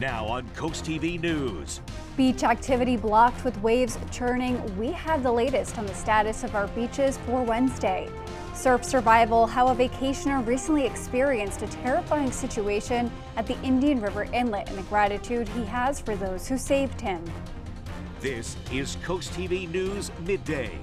Now on Coast TV News. Beach activity blocked with waves churning. We have the latest on the status of our beaches for Wednesday. Surf survival, how a vacationer recently experienced a terrifying situation at the Indian River Inlet and the gratitude he has for those who saved him. This is Coast TV News Midday.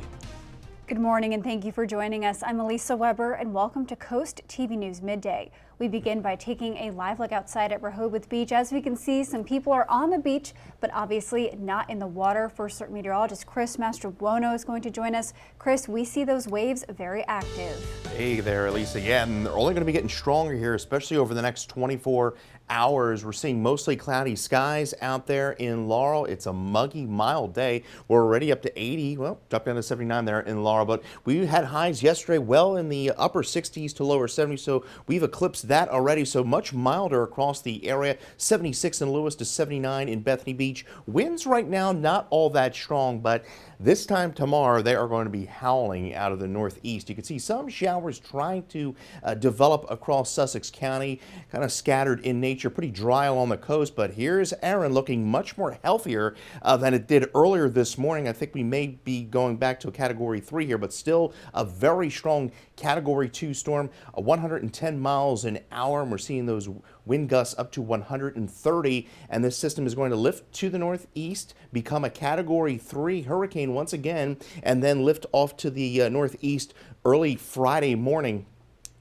Good morning and thank you for joining us. I'm Elisa Weber and welcome to Coast TV News Midday. We begin by taking a live look outside at Rehoboth Beach. As we can see, some people are on the beach, but obviously not in the water. First Alert meteorologist Chris Mastrobuono is going to join us. Chris, we see those waves very active. Hey there, Elisa. Yeah, and they're only going to be getting stronger here, especially over the next 24 hours. We're seeing mostly cloudy skies out there in Laurel. It's a muggy, mild day. We're already up to 80, well, dropped down to 79 there in Laurel, but we had highs yesterday well in the upper 60s to lower 70s, so we've eclipsed that already, so much milder across the area. 76 in Lewis to 79 in Bethany Beach. Winds right now not all that strong, but this time tomorrow they are going to be howling out of the northeast. You can see some showers trying to develop across Sussex County, kind of scattered in nature, pretty dry along the coast, but here's Erin looking much more healthier than it did earlier this morning. I think we may be going back to a Category 3 here, but still a very strong Category 2 storm, 110 miles an hour, and we're seeing those wind gusts up to 130, and this system is going to lift to the northeast, become a Category 3 hurricane once again, and then lift off to the northeast early Friday morning,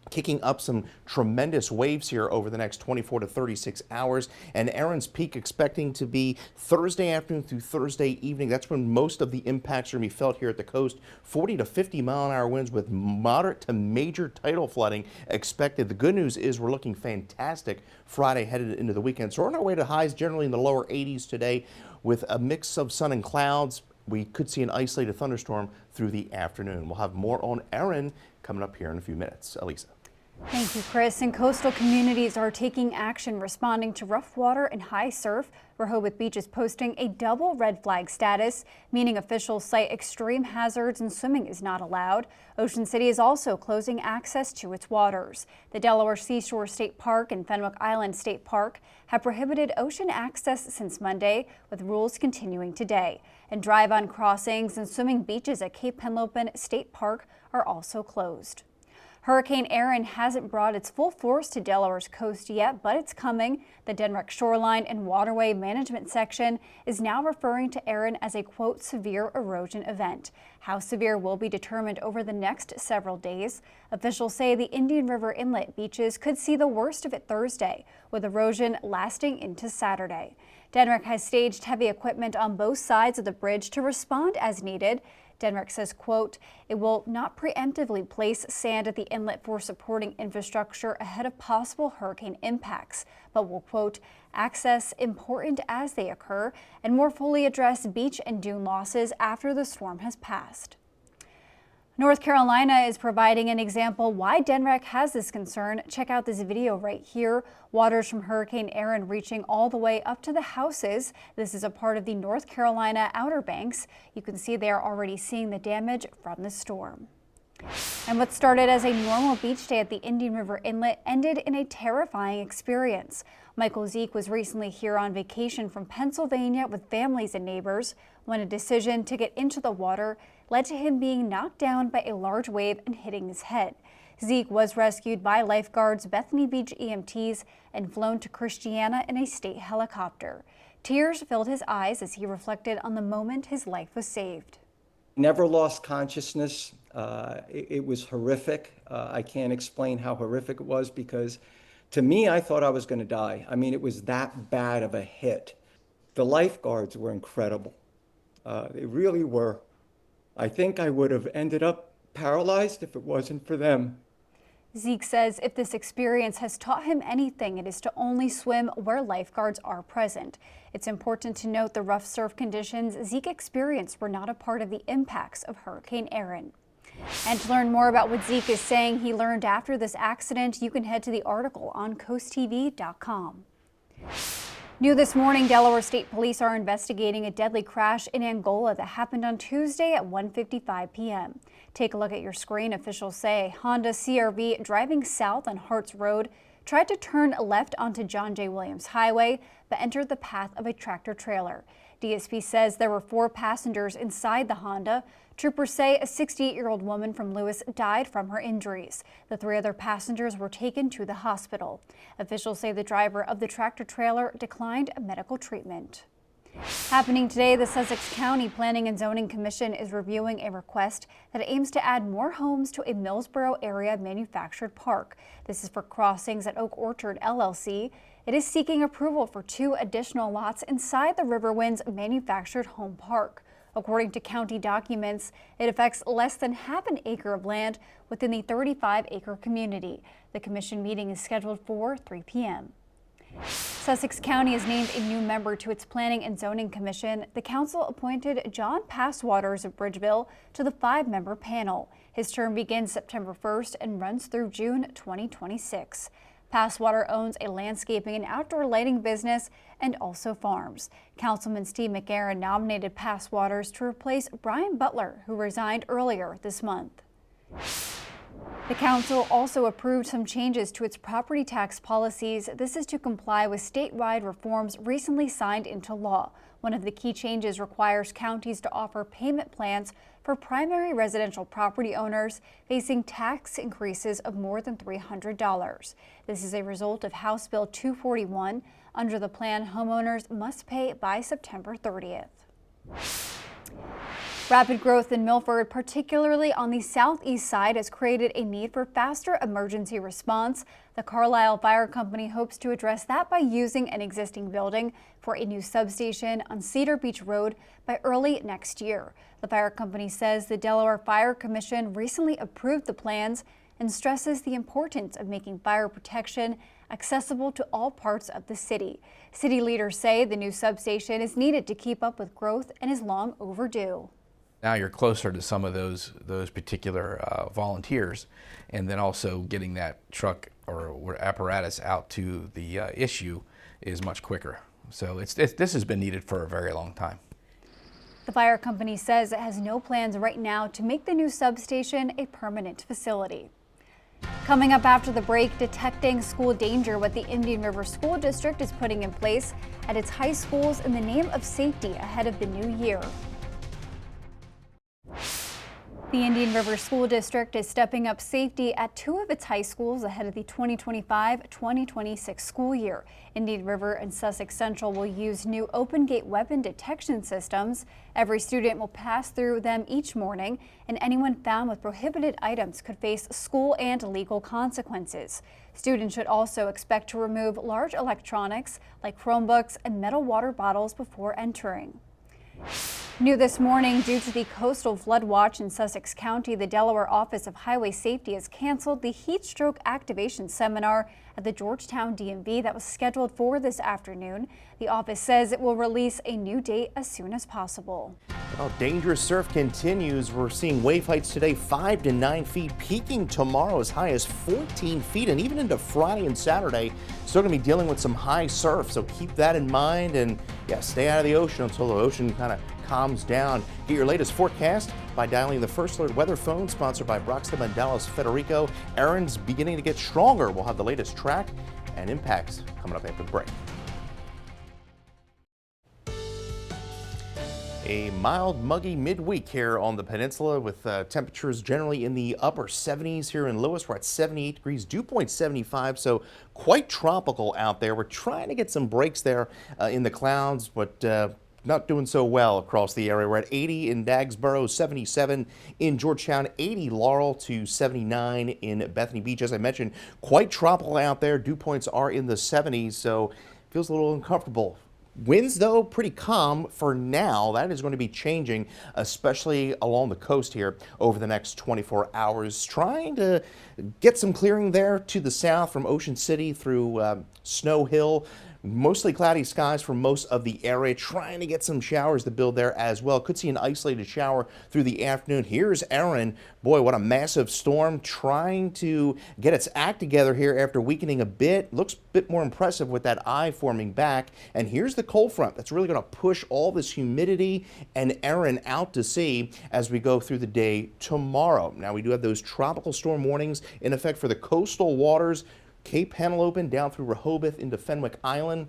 kicking up some tremendous waves here over the next 24 to 36 hours. And Erin's peak expecting to be Thursday afternoon through Thursday evening. That's when most of the impacts are going to be felt here at the coast. 40 to 50 mile an hour winds with moderate to major tidal flooding expected. The good news is we're looking fantastic Friday headed into the weekend. So we're on our way to highs generally in the lower 80s today with a mix of sun and clouds. We could see an isolated thunderstorm through the afternoon. We'll have more on Erin coming up here in a few minutes. Elisa. Thank you, Chris. And coastal communities are taking action responding to rough water and high surf. Rehoboth Beach is posting a double red flag status, meaning officials cite extreme hazards and swimming is not allowed. Ocean City is also closing access to its waters. The Delaware Seashore State Park and Fenwick Island State Park have prohibited ocean access since Monday, with rules continuing today. And drive-on crossings and swimming beaches at Cape Henlopen State Park are also closed. Hurricane Erin hasn't brought its full force to Delaware's coast yet, but it's coming. The Denmark Shoreline and Waterway Management Section is now referring to Erin as a, quote, severe erosion event. How severe will be determined over the next several days. Officials say the Indian River Inlet beaches could see the worst of it Thursday, with erosion lasting into Saturday. Denmark has staged heavy equipment on both sides of the bridge to respond as needed. Denmark says, quote, it will not preemptively place sand at the inlet for supporting infrastructure ahead of possible hurricane impacts, but will, quote, access important as they occur and more fully address beach and dune losses after the storm has passed. North Carolina is providing an example why Denmark has this concern. Check out this video right here. Waters from Hurricane Erin reaching all the way up to the houses. This is a part of the North Carolina Outer Banks. You can see they are already seeing the damage from the storm. And what started as a normal beach day at the Indian River Inlet ended in a terrifying experience. Michael Zeke was recently here on vacation from Pennsylvania with families and neighbors when a decision to get into the water led to him being knocked down by a large wave and hitting his head. Zeke was rescued by lifeguards, Bethany Beach EMTs, and flown to Christiana in a state helicopter. Tears filled his eyes as he reflected on the moment his life was saved. Never lost consciousness. It was horrific. I can't explain how horrific it was because to me, I thought I was going to die. I mean, it was that bad of a hit. The lifeguards were incredible. They really were. I think I would have ended up paralyzed if it wasn't for them. Zeke says if this experience has taught him anything, it is to only swim where lifeguards are present. It's important to note the rough surf conditions Zeke experienced were not a part of the impacts of Hurricane Erin. And to learn more about what Zeke is saying he learned after this accident, you can head to the article on CoastTV.com. New this morning, Delaware State Police are investigating a deadly crash in Angola that happened on Tuesday at 1:55 p.m. Take a look at your screen. Officials say Honda CR-V driving south on Harts Road tried to turn left onto John J. Williams Highway, but entered the path of a tractor trailer. DSP says there were 4 passengers inside the Honda. Troopers say a 68-year-old woman from Lewis died from her injuries. The 3 other passengers were taken to the hospital. Officials say the driver of the tractor trailer declined medical treatment. Happening today, the Sussex County Planning and Zoning Commission is reviewing a request that aims to add more homes to a Millsboro area manufactured park. This is for Crossings at Oak Orchard LLC. It is seeking approval for 2 additional lots inside the Riverwinds manufactured home park. According to county documents, it affects less than half an acre of land within the 35-acre community. The commission meeting is scheduled for 3 p.m. Sussex County has named a new member to its Planning and Zoning Commission. The council appointed John Passwaters of Bridgeville to the 5-member panel. His term begins September 1st and runs through June 2026. Passwater owns a landscaping and outdoor lighting business and also farms. Councilman Steve McGarren nominated Passwaters to replace Brian Butler, who resigned earlier this month. The council also approved some changes to its property tax policies. This is to comply with statewide reforms recently signed into law. One of the key changes requires counties to offer payment plans for primary residential property owners facing tax increases of more than $300. This is a result of House Bill 241. Under the plan, homeowners must pay by September 30th. Rapid growth in Milford, particularly on the southeast side, has created a need for faster emergency response. The Carlisle Fire Company hopes to address that by using an existing building for a new substation on Cedar Beach Road by early next year. The fire company says the Delaware Fire Commission recently approved the plans and stresses the importance of making fire protection accessible to all parts of the city. City leaders say the new substation is needed to keep up with growth and is long overdue. Now you're closer to some of those particular volunteers, and then also getting that truck or apparatus out to the issue is much quicker. So this has been needed for a very long time. The fire company says it has no plans right now to make the new substation a permanent facility. Coming up after the break, detecting school danger, what the Indian River School District is putting in place at its high schools in the name of safety ahead of the new year. The Indian River School District is stepping up safety at 2 of its high schools ahead of the 2025-2026 school year. Indian River and Sussex Central will use new open gate weapon detection systems. Every student will pass through them each morning, and anyone found with prohibited items could face school and legal consequences. Students should also expect to remove large electronics like Chromebooks and metal water bottles before entering. New this morning, due to the coastal flood watch in Sussex County, the Delaware Office of Highway Safety has canceled the heat stroke activation seminar at the Georgetown DMV that was scheduled for this afternoon. The office says it will release a new date as soon as possible. Well, dangerous surf continues. We're seeing wave heights today 5 to 9 feet, peaking tomorrow as high as 14 feet, and even into Friday and Saturday. Still going to be dealing with some high surf, so keep that in mind and stay out of the ocean until the ocean kind of calms down. Get your latest forecast by dialing the First Alert Weather Phone, sponsored by Broxton and Dallas Federico. Erin's beginning to get stronger. We'll have the latest track and impacts coming up after the break. A mild, muggy midweek here on the peninsula with temperatures generally in the upper 70s here in Lewis. We're at 78 degrees, dew point 75, so quite tropical out there. We're trying to get some breaks there in the clouds, but not doing so well across the area. We're at 80 in Dagsboro, 77 in Georgetown, 80 Laurel to 79 in Bethany Beach. As I mentioned, quite tropical out there. Dew points are in the 70s, so feels a little uncomfortable. Winds, though, pretty calm for now. That is going to be changing, especially along the coast here over the next 24 hours. Trying to get some clearing there to the south from Ocean City through Snow Hill. Mostly cloudy skies for most of the area. Trying to get some showers to build there as well. Could see an isolated shower through the afternoon. Here's Erin. Boy, what a massive storm. Trying to get its act together here after weakening a bit. Looks a bit more impressive with that eye forming back. And here's the cold front that's really going to push all this humidity and Erin out to sea as we go through the day tomorrow. Now, we do have those tropical storm warnings in effect for the coastal waters Cape Henlopen down through Rehoboth into Fenwick Island.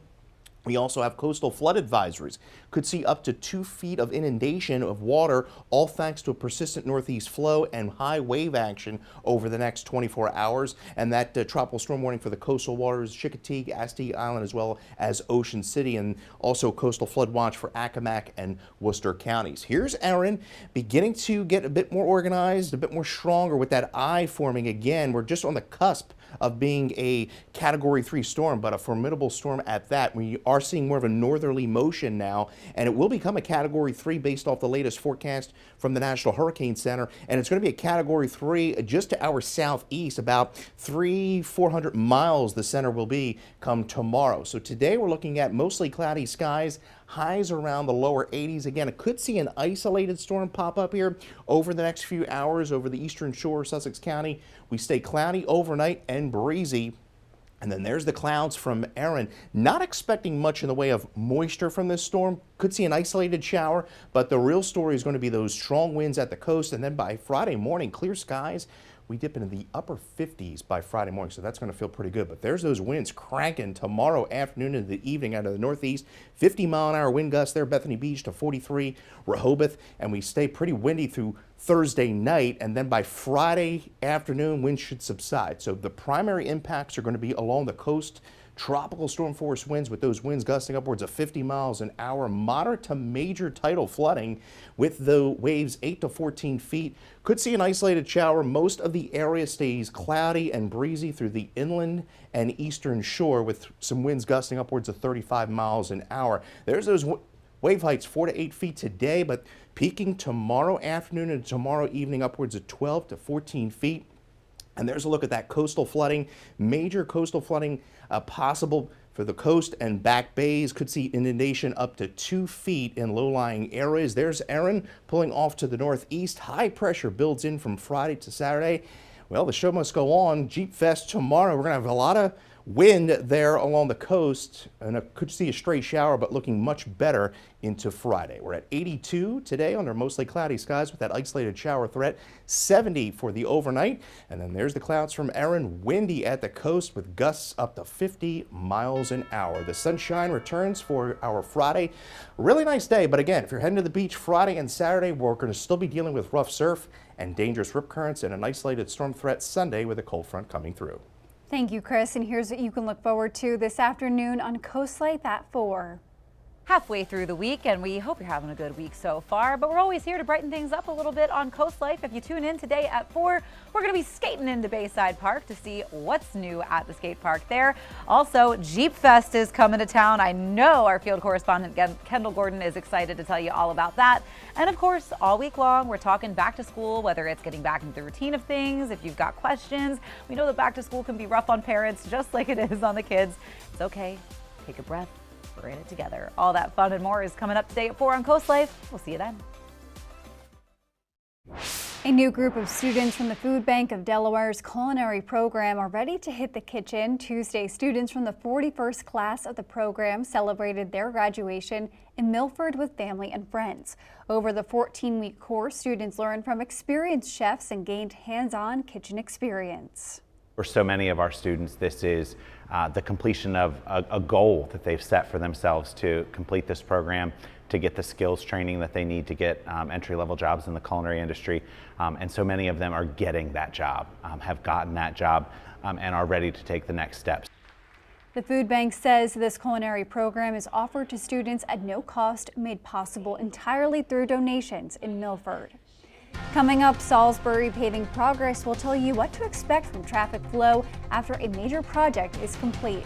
We also have coastal flood advisories. Could see up to 2 feet of inundation of water, all thanks to a persistent northeast flow and high wave action over the next 24 hours. And that tropical storm warning for the coastal waters, Chicoutimi, Astig Island, as well as Ocean City, and also coastal flood watch for Accomack and Worcester counties. Here's Erin beginning to get a bit more organized, a bit more stronger with that eye forming again. We're just on the cusp of being a Category 3 storm, but a formidable storm at that. We are seeing more of a northerly motion now, and it will become a Category 3 based off the latest forecast from the National Hurricane Center, and it's going to be a Category 3 just to our southeast, about 400 miles the center will be come tomorrow. So today we're looking at mostly cloudy skies, highs around the lower 80s. Again, it could see an isolated storm pop up here over the next few hours over the eastern shore of Sussex County. We stay cloudy overnight and breezy. And then there's the clouds from Erin. Not expecting much in the way of moisture from this storm. Could see an isolated shower, but the real story is going to be those strong winds at the coast. And then by Friday morning, clear skies. We dip into the upper 50s by Friday morning, so that's going to feel pretty good. But there's those winds cranking tomorrow afternoon into the evening out of the northeast. 50-mile-an-hour wind gusts there, Bethany Beach to 43, Rehoboth, and we stay pretty windy through Thursday night, and then by Friday afternoon, winds should subside. So the primary impacts are going to be along the coast. Tropical storm force winds with those winds gusting upwards of 50 miles an hour, moderate to major tidal flooding with the waves 8 to 14 feet. Could see an isolated shower. Most of the area stays cloudy and breezy through the inland and eastern shore with some winds gusting upwards of 35 miles an hour. There's those wave heights 4 to 8 feet today, but peaking tomorrow afternoon and tomorrow evening upwards of 12 to 14 feet. And there's a look at that coastal flooding, major coastal flooding possible for the coast and back bays. Could see inundation up to 2 feet in low-lying areas. There's Erin pulling off to the northeast. High pressure builds in from Friday to Saturday. Well, the show must go on. Jeep Fest tomorrow. We're going to have a lot of wind there along the coast, and I could see a stray shower, but looking much better into Friday. We're at 82 today under mostly cloudy skies with that isolated shower threat. 70 for the overnight, and then there's the clouds from Erin. Windy at the coast with gusts up to 50 miles an hour. The sunshine returns for our Friday. Really nice day, but again, if you're heading to the beach Friday and Saturday, we're going to still be dealing with rough surf and dangerous rip currents and an isolated storm threat Sunday with a cold front coming through. Thank you, Chris. And here's what you can look forward to this afternoon on Coast Life at 4. Halfway through the week, and we hope you're having a good week so far, but we're always here to brighten things up a little bit on Coast Life. If you tune in today at 4, we're going to be skating into Bayside Park to see what's new at the skate park there. Also, Jeep Fest is coming to town. I know our field correspondent Kendall Gordon is excited to tell you all about that. And of course, all week long, we're talking back to school, whether it's getting back into the routine of things. If you've got questions, we know that back to school can be rough on parents, just like it is on the kids. It's okay. Take a breath. We're in it together. All that fun and more is coming up today at 4 on Coast Life. We'll see you then. A new group of students from the Food Bank of Delaware's culinary program are ready to hit the kitchen. Tuesday, students from the 41st class of the program celebrated their graduation in Milford with family and friends. Over the 14-week course, students learned from experienced chefs and gained hands-on kitchen experience. For so many of our students, this is the completion of a goal that they've set for themselves to complete this program, to get the skills training that they need to get entry-level jobs in the culinary industry. And so many of them are getting that job, have gotten that job, and are ready to take the next steps. The Food Bank says this culinary program is offered to students at no cost, made possible entirely through donations in Milford. Coming up, Salisbury Paving Progress will tell you what to expect from traffic flow after a major project is complete.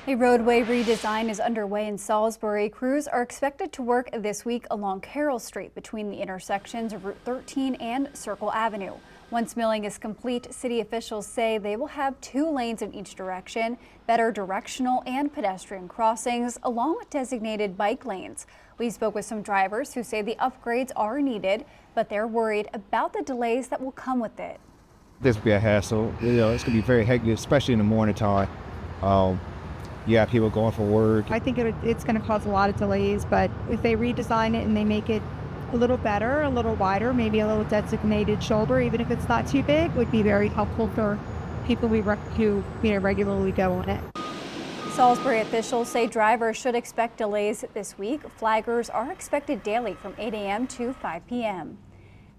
A roadway redesign is underway in Salisbury. Crews are expected to work this week along Carroll Street between the intersections of Route 13 and Circle Avenue. Once milling is complete, city officials say they will have 2 lanes in each direction, better directional and pedestrian crossings, along with designated bike lanes. We spoke with some drivers who say the upgrades are needed, but they're worried about the delays that will come with it. This will be a hassle. You know, it's going to be very hectic, especially in the morning time. Yeah, people going for work. I think it's going to cause a lot of delays, but if they redesign it and they make it a little better, a little wider, maybe a little designated shoulder, even if it's not too big, would be very helpful for people who regularly go on it. Salisbury officials say drivers should expect delays this week. Flaggers are expected daily from 8 a.m. to 5 p.m.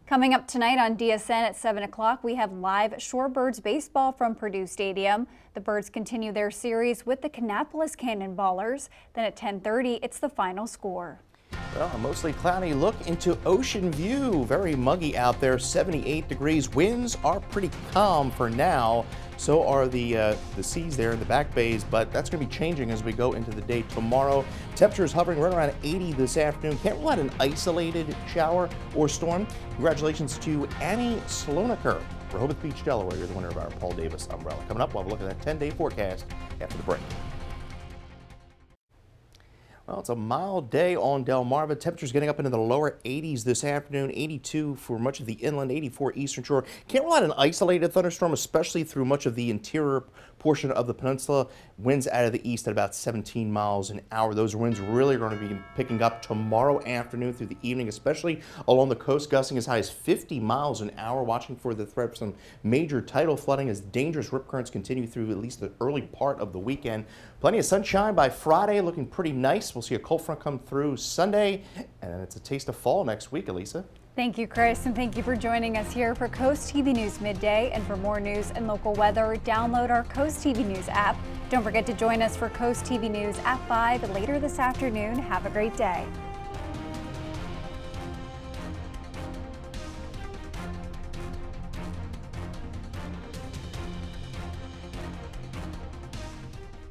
Coming up tonight on DSN at 7 o'clock, we have live Shorebirds baseball from Purdue Stadium. The Birds continue their series with the Kannapolis Cannonballers. Then at 10:30, it's the final score. Well, a mostly cloudy look into Ocean View. Very muggy out there, 78 degrees. Winds are pretty calm for now. So are the seas there in the back bays, but that's going to be changing as we go into the day tomorrow. Temperatures hovering right around 80 this afternoon. Can't rule out an isolated shower or storm. Congratulations to Annie Slonaker, Rehoboth Beach, Delaware. You're the winner of our Paul Davis umbrella. Coming up, we'll have a look at that 10-day forecast after the break. Well, it's a mild day on Delmarva. Temperatures getting up into the lower 80s this afternoon, 82 for much of the inland, 84 eastern shore. Can't rule out an isolated thunderstorm, especially through much of the interior portion of the peninsula. Winds out of the east at about 17 miles an hour. Those winds really are going to be picking up tomorrow afternoon through the evening, especially along the coast, gusting as high as 50 miles an hour. Watching for the threat of some major tidal flooding as dangerous rip currents continue through at least the early part of the weekend. Plenty of sunshine by Friday, looking pretty nice. We'll see a cold front come through Sunday, and it's a taste of fall next week, Elisa. Thank you, Chris, and thank you for joining us here for Coast TV News Midday. And for more news and local weather, download our Coast TV News app. Don't forget to join us for Coast TV News at 5 later this afternoon. Have a great day.